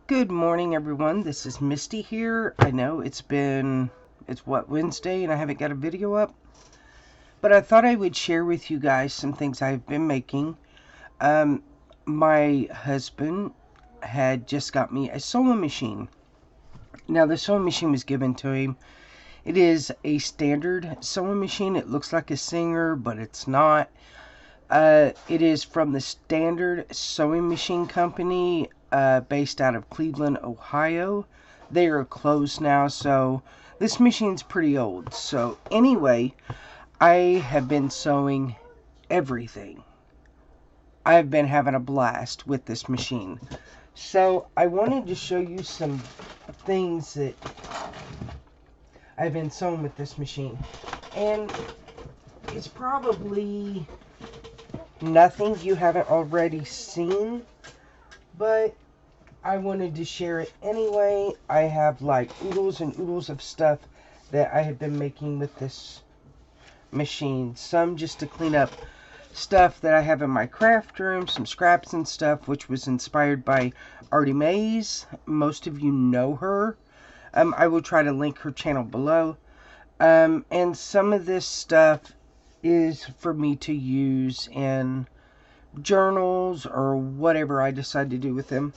Good morning, everyone. This is Misty here. I know it's Wednesday, and I haven't got a video up. But I thought I would share with you guys some things I've been making. My husband had just got me a sewing machine. Now, the sewing machine was given to him. It is a standard sewing machine. It looks like a Singer, but it's not. It is from the Standard Sewing Machine Company, based out of Cleveland, Ohio. They are closed now, so this machine's pretty old. So anyway, I have been sewing everything. I've been having a blast with this machine. So I wanted to show you some things that I've been sewing with this machine. And it's probably nothing you haven't already seen, but I wanted to share it anyway. I have like oodles and oodles of stuff that I have been making with this machine. Some just to clean up stuff that I have in my craft room, some scraps and stuff, which was inspired by Artie Mays. Most of you know her. I will try to link her channel below. And some of this stuff is for me to use in journals or whatever I decide to do with them.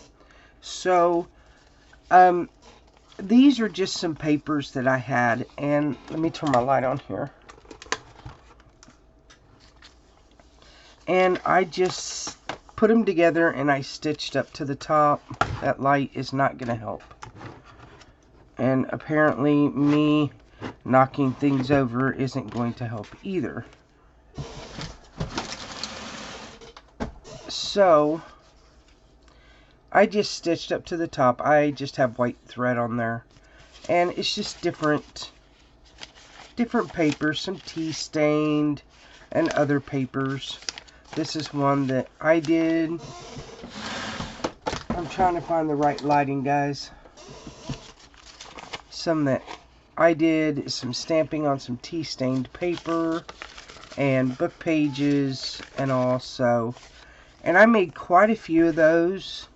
So, these are just some papers that I had, and let me turn my light on here. And I just put them together and I stitched up to the top. That light is not going to help. And apparently me knocking things over isn't going to help either. So, I just stitched up to the top. I just have white thread on there. And it's just different papers, some tea stained and other papers. This is one that I did. I'm trying to find the right lighting, guys. Some that I did, some stamping on some tea stained paper and book pages and all. So, and I made quite a few of those.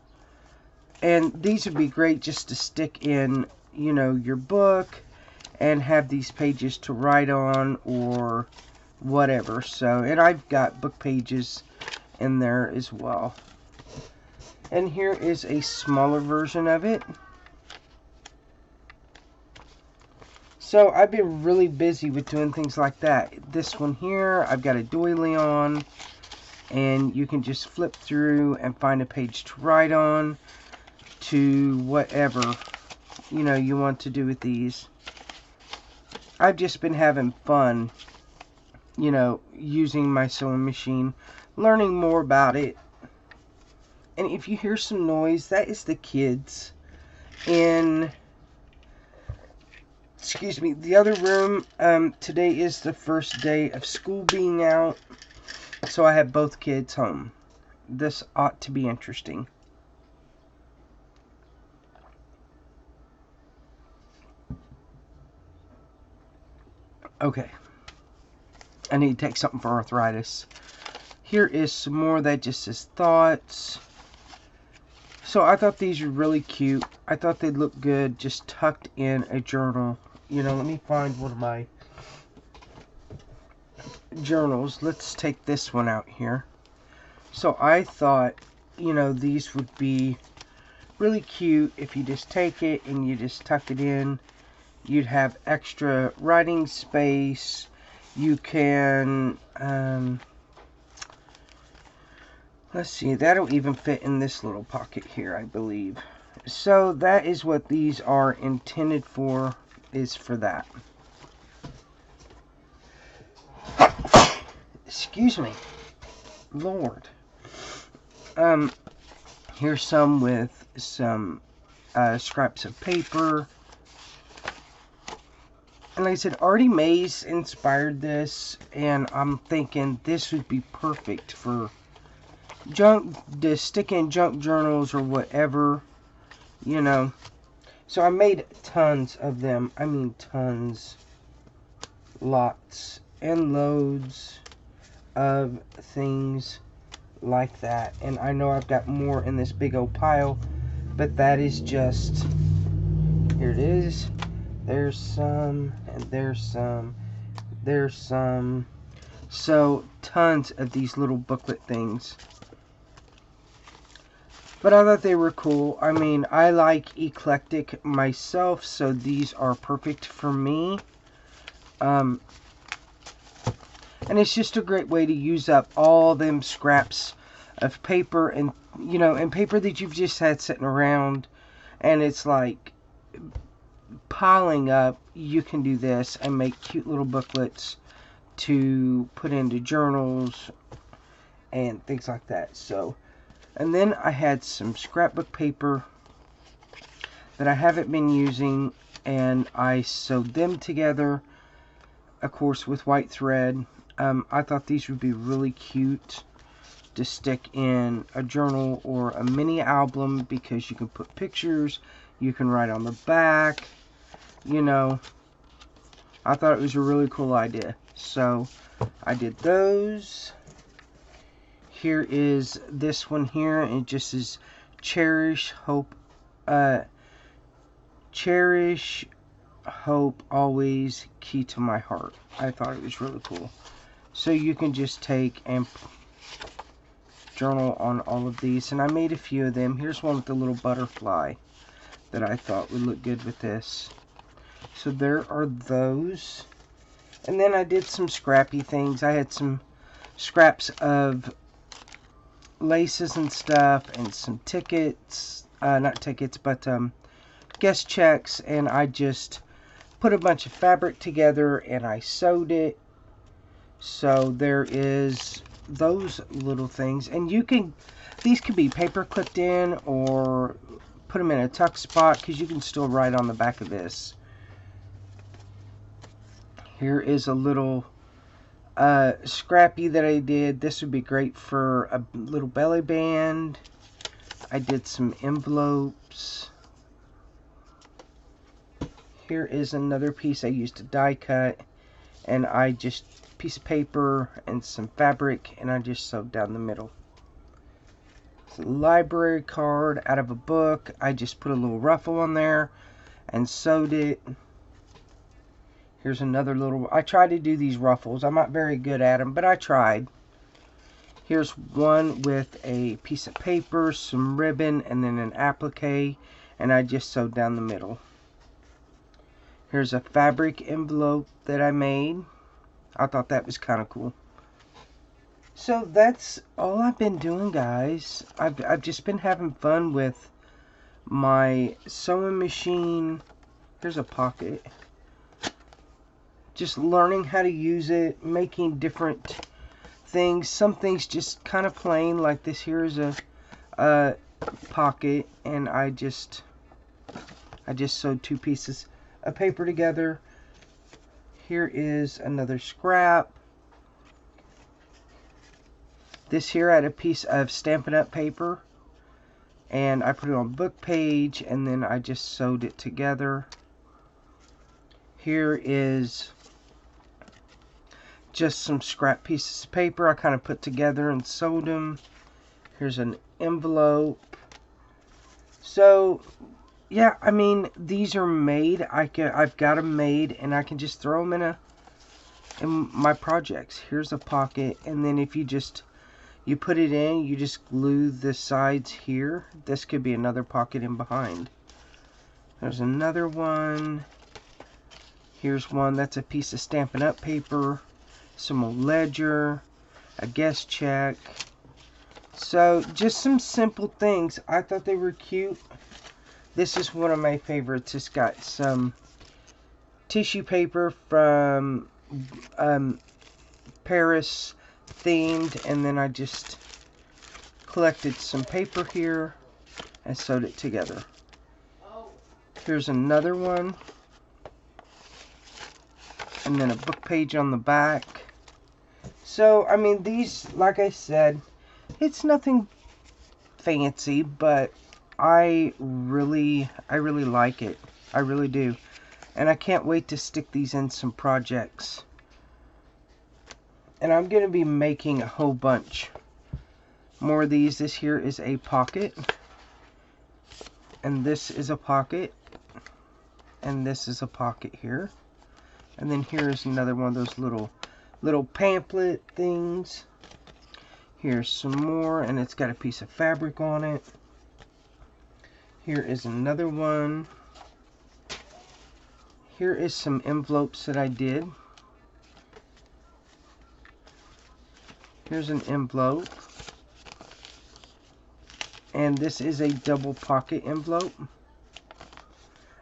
And these would be great just to stick in, you know, your book and have these pages to write on or whatever. So, and I've got book pages in there as well. And here is a smaller version of it. So, I've been really busy with doing things like that. This one here, I've got a doily on. And you can just flip through and find a page to write on, to whatever, you know, you want to do with these. I've just been having fun, you know, using my sewing machine, learning more about it. And if you hear some noise, that is the kids in, excuse me, the other room. Today is the first day of school being out, so I have both kids home. This ought to be interesting. Okay. I need to take something for arthritis. Here is some more that just says thoughts. So I thought these were really cute. I thought they'd look good just tucked in a journal. You know, let me find one of my journals. Let's take this one out here. So I thought, you know, these would be really cute if you just take it and you just tuck it in. You'd have extra writing space. You can, let's see, that'll even fit in this little pocket here, I believe. So that is what these are intended for, is for that. Excuse me. Lord. Here's some with some scraps of paper. And like I said, Artie Mays inspired this, and I'm thinking this would be perfect for junk, to stick in junk journals or whatever, you know. So I made tons of them. I mean tons. Lots and loads of things like that. And I know I've got more in this big old pile But that is just, here it is. There's some, and there's some, there's some. So, tons of these little booklet things. But I thought they were cool. I mean, I like eclectic myself, so these are perfect for me. And it's just a great way to use up all them scraps of paper and, you know, and paper that you've just had sitting around. And it's like piling up. You can do this and make cute little booklets to put into journals and things like that. So, and then I had some scrapbook paper that I haven't been using, and I sewed them together, of course, with white thread. I thought these would be really cute to stick in a journal or a mini album, because you can put pictures, you can write on the back, you know. I thought it was a really cool idea. So, I did those. Here is this one here, and it just says cherish hope always, key to my heart. I thought it was really cool. So you can just take and journal on all of these, and I made a few of them. Here's one with the little butterfly that I thought would look good with this. So there are those. And then I did some scrappy things. I had some scraps of laces and stuff, and some tickets, not tickets, but guest checks, and I just put a bunch of fabric together and I sewed it. So there is those little things, and you can, these could be paper clipped in or put them in a tuck spot, because you can still write on the back of this. Here is a little scrappy that I did. This would be great for a little belly band. I did some envelopes. Here is another piece I used to die cut, and I just piece of paper and some fabric, and I just sewed down the middle. It's a library card out of a book. I just put a little ruffle on there and sewed it. Here's another little, I tried to do these ruffles. I'm not very good at them, but I tried. Here's one with a piece of paper, some ribbon, and then an applique, and I just sewed down the middle. Here's a fabric envelope that I made. I thought that was kind of cool. So that's all I've been doing, guys. I've just been having fun with my sewing machine. Here's a pocket. Just learning how to use it, making different things. Some things just kind of plain, like this here is a pocket, and I just sewed two pieces of paper together. Here is another scrap. This here I had a piece of Stampin' Up! Paper, and I put it on book page, and then I just sewed it together. Here is just some scrap pieces of paper I kind of put together and sewed them. Here's an envelope. So yeah, I mean, these are made. I've got them made, and I can just throw them in my projects. Here's a pocket, and then if you put it in, you just glue the sides here. This could be another pocket in behind. There's another one. Here's one that's a piece of Stampin' Up! Paper, some old ledger, a guest check. So just some simple things. I thought they were cute. This is one of my favorites. It's got some tissue paper from Paris themed, and then I just collected some paper here and sewed it together. Here's another one, and then a book page on the back. So I mean, these, like I said, it's nothing fancy, but I really like it. I really do. And I can't wait to stick these in some projects. And I'm going to be making a whole bunch more of these. This here is a pocket. And this is a pocket. And this is a pocket here. And then here's another one of those little pamphlet things. Here's some more, and it's got a piece of fabric on it. Here is another one. Here is some envelopes that I did. Here's an envelope. And this is a double pocket envelope.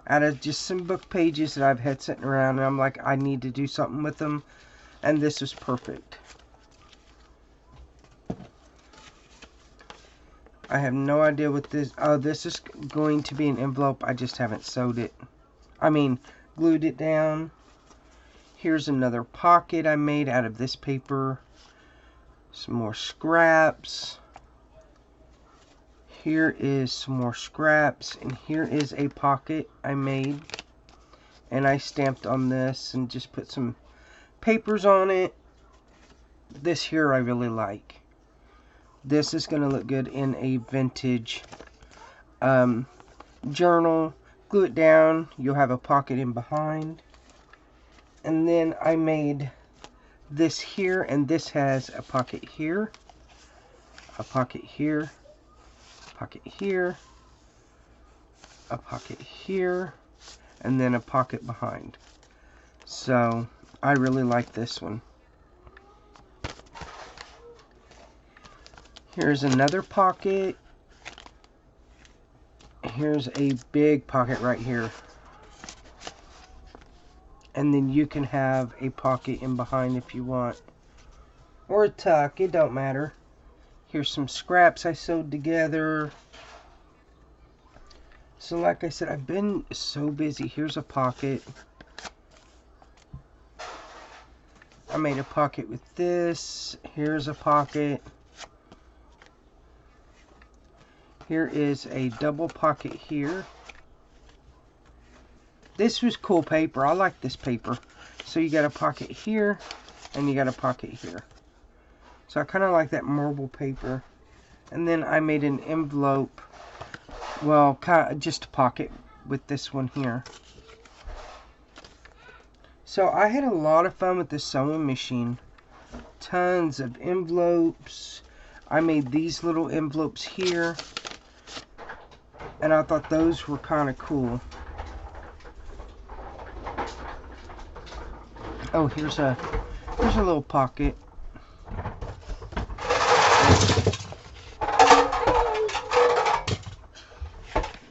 Out of just some book pages that I've had sitting around, and I'm like, I need to do something with them. And this is perfect. I have no idea what this... Oh, this is going to be an envelope. I just haven't sewed it. I mean, glued it down. Here's another pocket I made out of this paper. Some more scraps. Here is some more scraps. And here is a pocket I made. And I stamped on this and just put some papers on it. This here I really like. This is going to look good in a vintage journal. Glue it down. You'll have a pocket in behind. And then I made this here, and this has a pocket here, a pocket here, a pocket here, a pocket here, and then a pocket behind. So I really like this one. Here's another pocket. Here's a big pocket right here. And then you can have a pocket in behind if you want. Or a tuck, it don't matter. Here's some scraps I sewed together. So like I said, I've been so busy. Here's a pocket. I made a pocket with this. Here's a pocket. Here is a double pocket here. This was cool paper. I like this paper. So you got a pocket here, and you got a pocket here. So I kind of like that marble paper. And then I made an envelope. Well, kind of just a pocket with this one here. So I had a lot of fun with this sewing machine. Tons of envelopes. I made these little envelopes here. And I thought those were kind of cool. Oh, here's a little pocket.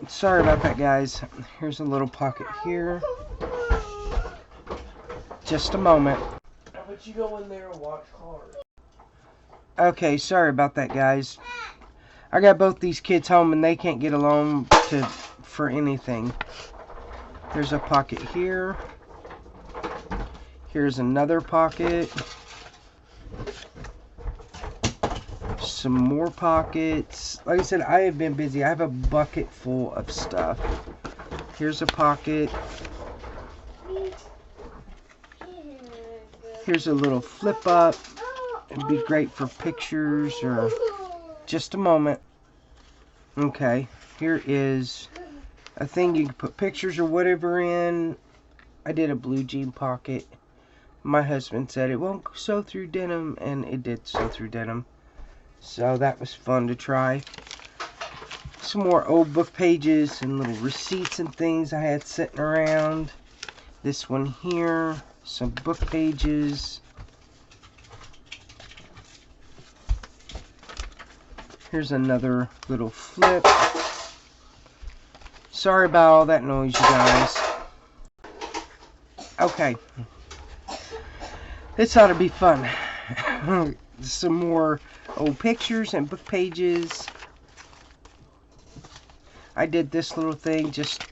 Sorry about that, guys. Here's a little pocket here. Just a moment. How about you go in there and watch cars? Okay, sorry about that, guys. I got both these kids home and they can't get along for anything. There's a pocket here. Here's another pocket. Some more pockets. Like I said, I have been busy. I have a bucket full of stuff. Here's a pocket. Here's a little flip up. It'd be great for pictures or just a moment. Okay, here is a thing you can put pictures or whatever in. I did a blue jean pocket. My husband said it won't sew through denim, and it did sew through denim. So that was fun to try. Some more old book pages and little receipts and things I had sitting around. This one here, some book pages. Here's another little flip. Sorry about all that noise, you guys. Okay. This ought to be fun. Some more old pictures and book pages. I did this little thing just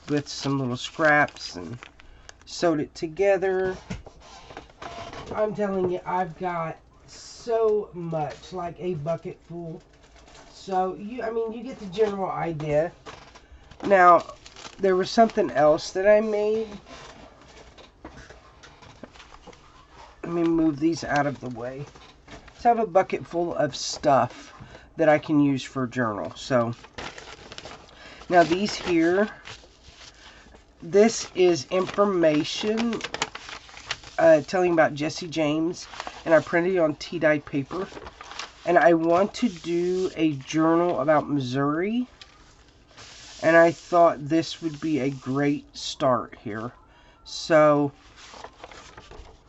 with some little scraps and sewed it together. I'm telling you, I've got so much, like a bucket full. So, you get the general idea. Now, there was something else that I made. Let me move these out of the way. So I have a bucket full of stuff that I can use for a journal. So, Now these here, this is information telling about Jesse James, and I printed it on tea-dyed paper. And I want to do a journal about Missouri, and I thought this would be a great start here. So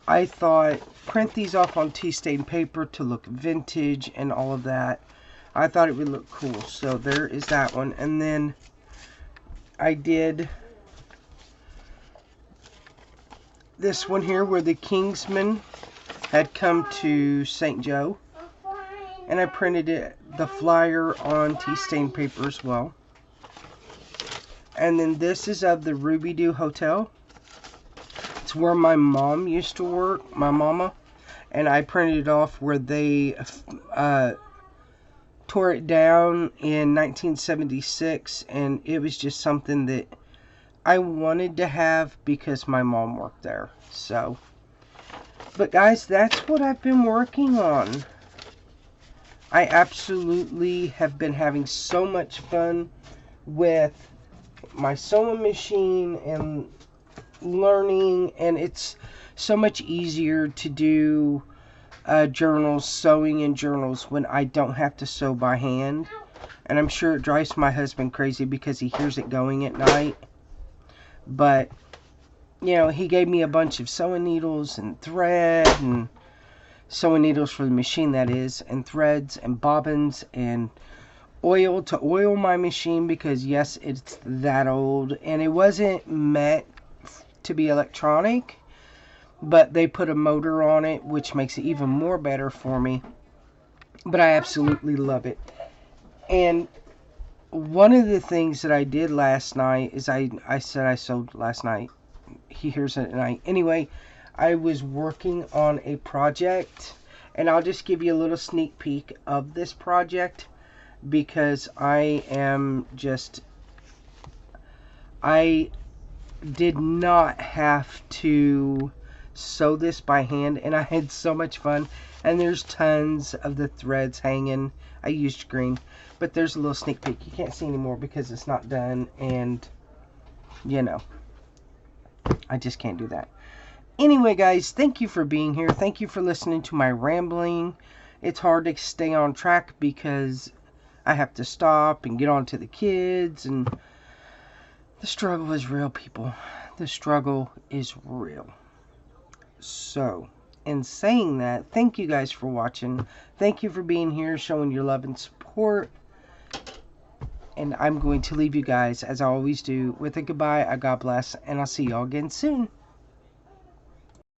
I thought print these off on tea-stained paper to look vintage and all of that. I thought it would look cool. So there is that one. And then I did this one here where the Kingsmen had come to St. Joe. And I printed the flyer on tea-stained paper as well. And then this is of the Ruby Doo Hotel. It's where my mom used to work, my mama. And I printed it off where they tore it down in 1976. And it was just something that I wanted to have because my mom worked there. So, but guys, that's what I've been working on. I absolutely have been having so much fun with my sewing machine and learning, and it's so much easier to do journals, sewing in journals, when I don't have to sew by hand. And I'm sure it drives my husband crazy because he hears it going at night. But, you know, he gave me a bunch of sewing needles and thread and sewing needles for the machine, that is, and threads and bobbins and oil to oil my machine because yes, it's that old, and it wasn't meant to be electronic, but they put a motor on it which makes it even more better for me. But I absolutely love it. And one of the things that I did last night is I said I sewed last night. He hears it at night. Anyway, I was working on a project, and I'll just give you a little sneak peek of this project because I did not have to sew this by hand, and I had so much fun. And there's tons of the threads hanging. I used green, but there's a little sneak peek. You can't see anymore because it's not done, and you know, I just can't do that. Anyway, guys, thank you for being here. Thank you for listening to my rambling. It's hard to stay on track because I have to stop and get on to the kids. And the struggle is real, people. The struggle is real. So, in saying that, thank you guys for watching. Thank you for being here, showing your love and support. And I'm going to leave you guys, as I always do, with a goodbye, a God bless, and I'll see y'all again soon.